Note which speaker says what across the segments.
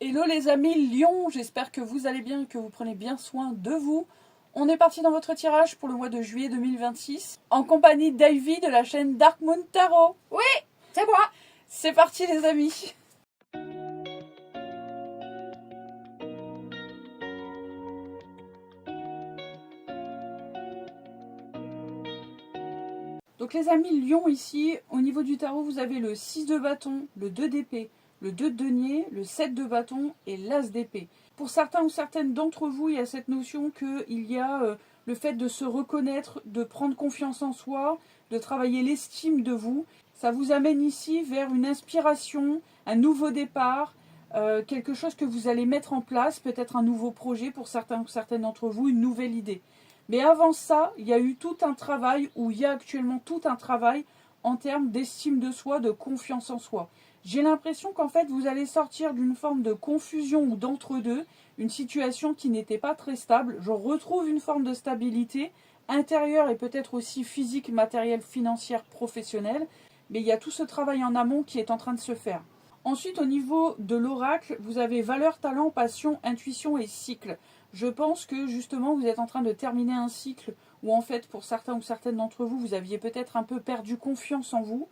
Speaker 1: Hello les amis Lion, j'espère que vous allez bien et que vous prenez bien soin de vous. On est parti dans votre tirage pour le mois de juillet 2026 en compagnie d'Ivy de la chaîne Dark Moon Tarot.
Speaker 2: Oui, c'est moi.
Speaker 1: C'est parti les amis. Donc les amis Lion ici, au niveau du tarot vous avez le 6 de bâton, le 2 d'épée, le 2 de denier, le 7 de bâton et l'as d'épée. Pour certains ou certaines d'entre vous, il y a cette notion qu'il y a le fait de se reconnaître, de prendre confiance en soi, de travailler l'estime de vous. Ça vous amène ici vers une inspiration, un nouveau départ, quelque chose que vous allez mettre en place, peut-être un nouveau projet pour certains ou certaines d'entre vous, une nouvelle idée. Mais avant ça, il y a eu tout un travail, ou il y a actuellement tout un travail en termes d'estime de soi, de confiance en soi. J'ai l'impression qu'en fait, vous allez sortir d'une forme de confusion ou d'entre-deux, une situation qui n'était pas très stable. Je retrouve une forme de stabilité intérieure et peut-être aussi physique, matérielle, financière, professionnelle. Mais il y a tout ce travail en amont qui est en train de se faire. Ensuite, au niveau de l'oracle, vous avez valeur, talent, passion, intuition et cycle. Je pense que justement, vous êtes en train de terminer un cycle où en fait, pour certains ou certaines d'entre vous, vous aviez peut-être un peu perdu confiance en vous.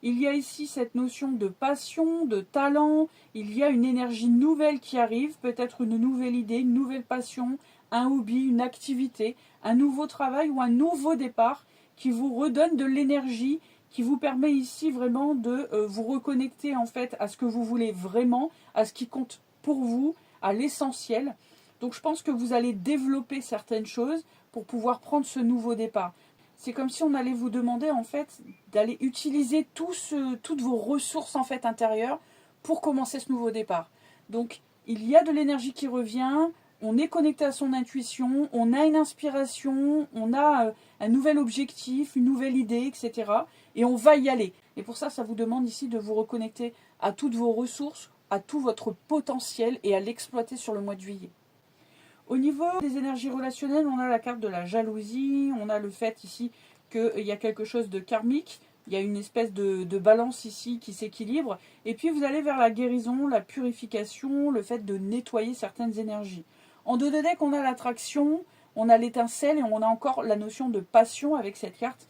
Speaker 1: Il y a ici cette notion de passion, de talent, il y a une énergie nouvelle qui arrive, peut-être une nouvelle idée, une nouvelle passion, un hobby, une activité, un nouveau travail ou un nouveau départ qui vous redonne de l'énergie, qui vous permet ici vraiment de vous reconnecter en fait à ce que vous voulez vraiment, à ce qui compte pour vous, à l'essentiel. Donc je pense que vous allez développer certaines choses pour pouvoir prendre ce nouveau départ. C'est comme si on allait vous demander en fait d'aller utiliser toutes vos ressources en fait intérieures pour commencer ce nouveau départ. Donc il y a de l'énergie qui revient, on est connecté à son intuition, on a une inspiration, on a un nouvel objectif, une nouvelle idée, etc. Et on va y aller. Et pour ça, ça vous demande ici de vous reconnecter à toutes vos ressources, à tout votre potentiel et à l'exploiter sur le mois de juillet. Au niveau des énergies relationnelles, on a la carte de la jalousie, on a le fait ici qu'il y a quelque chose de karmique, il y a une espèce de balance ici qui s'équilibre, et puis vous allez vers la guérison, la purification, le fait de nettoyer certaines énergies. En dos de deck, on a l'attraction, on a l'étincelle et on a encore la notion de passion avec cette carte.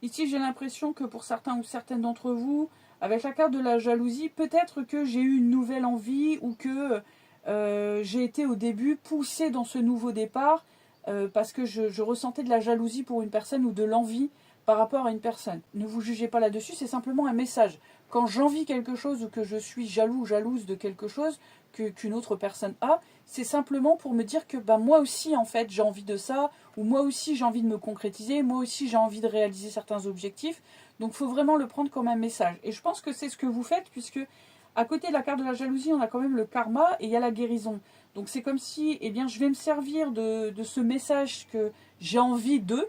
Speaker 1: Ici, j'ai l'impression que pour certains ou certaines d'entre vous, avec la carte de la jalousie, peut-être que j'ai eu une nouvelle envie ou que j'ai été au début poussée dans ce nouveau départ parce que je ressentais de la jalousie pour une personne ou de l'envie par rapport à une personne. Ne vous jugez pas là-dessus, c'est simplement un message. Quand j'envie quelque chose ou que je suis jaloux ou jalouse de quelque chose qu'une autre personne a, c'est simplement pour me dire que moi aussi en fait j'ai envie de ça, ou moi aussi j'ai envie de me concrétiser, moi aussi j'ai envie de réaliser certains objectifs. Donc il faut vraiment le prendre comme un message. Et je pense que c'est ce que vous faites, puisque à côté de la carte de la jalousie, on a quand même le karma et il y a la guérison. Donc c'est comme si je vais me servir de ce message que j'ai envie de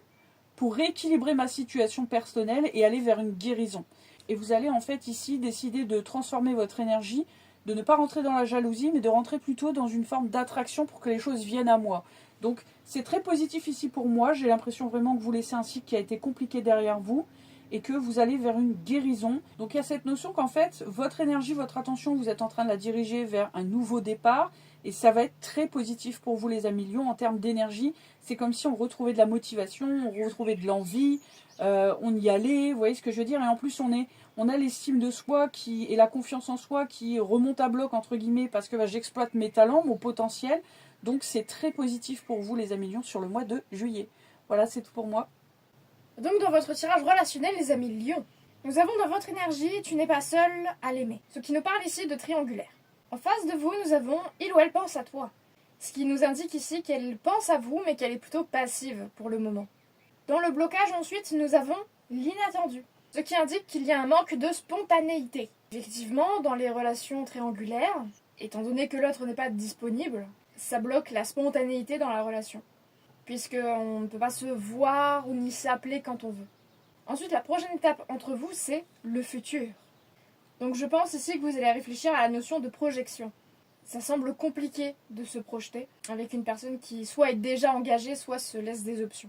Speaker 1: pour rééquilibrer ma situation personnelle et aller vers une guérison. Et vous allez en fait ici décider de transformer votre énergie, de ne pas rentrer dans la jalousie, mais de rentrer plutôt dans une forme d'attraction pour que les choses viennent à moi. Donc c'est très positif ici pour moi, j'ai l'impression vraiment que vous laissez un cycle qui a été compliqué derrière vous et que vous allez vers une guérison. Donc il y a cette notion qu'en fait, votre énergie, votre attention, vous êtes en train de la diriger vers un nouveau départ et ça va être très positif pour vous les amis Lions en termes d'énergie. C'est comme si on retrouvait de la motivation, on retrouvait de l'envie, on y allait, vous voyez ce que je veux dire. Et en plus on a l'estime de soi et la confiance en soi qui remonte à bloc entre guillemets parce que j'exploite mes talents, mon potentiel. Donc c'est très positif pour vous les amis Lions sur le mois de juillet. Voilà, c'est tout pour moi.
Speaker 2: Donc dans votre tirage relationnel, les amis Lion, nous avons dans votre énergie « Tu n'es pas seul à l'aimer », ce qui nous parle ici de triangulaire. En face de vous, nous avons « Il ou elle pense à toi », ce qui nous indique ici qu'elle pense à vous, mais qu'elle est plutôt passive pour le moment. Dans le blocage ensuite, nous avons l'inattendu, ce qui indique qu'il y a un manque de spontanéité. Effectivement, dans les relations triangulaires, étant donné que l'autre n'est pas disponible, ça bloque la spontanéité dans la relation, puisqu'on ne peut pas se voir ou ni s'appeler quand on veut. Ensuite, la prochaine étape entre vous, c'est le futur. Donc je pense ici que vous allez réfléchir à la notion de projection. Ça semble compliqué de se projeter avec une personne qui soit est déjà engagée, soit se laisse des options.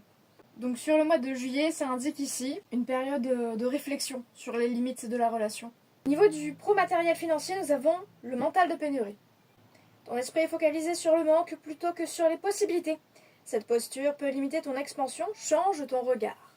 Speaker 2: Donc sur le mois de juillet, ça indique ici une période de réflexion sur les limites de la relation. Au niveau du pro-matériel financier, nous avons le mental de pénurie. Ton esprit est focalisé sur le manque plutôt que sur les possibilités. Cette posture peut limiter ton expansion, change ton regard.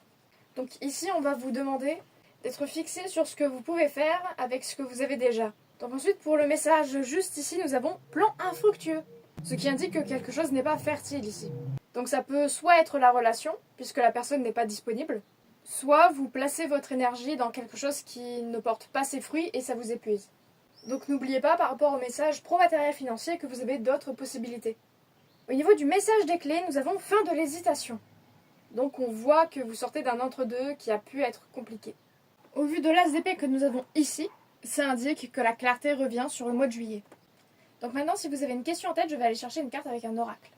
Speaker 2: Donc ici, on va vous demander d'être fixé sur ce que vous pouvez faire avec ce que vous avez déjà. Donc ensuite, pour le message juste ici, nous avons plan infructueux, ce qui indique que quelque chose n'est pas fertile ici. Donc ça peut soit être la relation, puisque la personne n'est pas disponible, soit vous placez votre énergie dans quelque chose qui ne porte pas ses fruits et ça vous épuise. Donc n'oubliez pas par rapport au message pro-matériel financier que vous avez d'autres possibilités. Au niveau du message des clés, nous avons fin de l'hésitation. Donc on voit que vous sortez d'un entre-deux qui a pu être compliqué. Au vu de l'as d'épée que nous avons ici, ça indique que la clarté revient sur le mois de juillet. Donc maintenant, si vous avez une question en tête, je vais aller chercher une carte avec un oracle.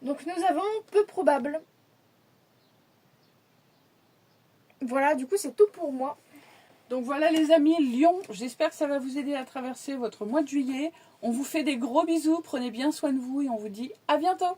Speaker 2: Donc nous avons peu probable. Voilà, du coup c'est tout pour moi.
Speaker 1: Donc voilà les amis, Lion, j'espère que ça va vous aider à traverser votre mois de juillet. On vous fait des gros bisous, prenez bien soin de vous et on vous dit à bientôt.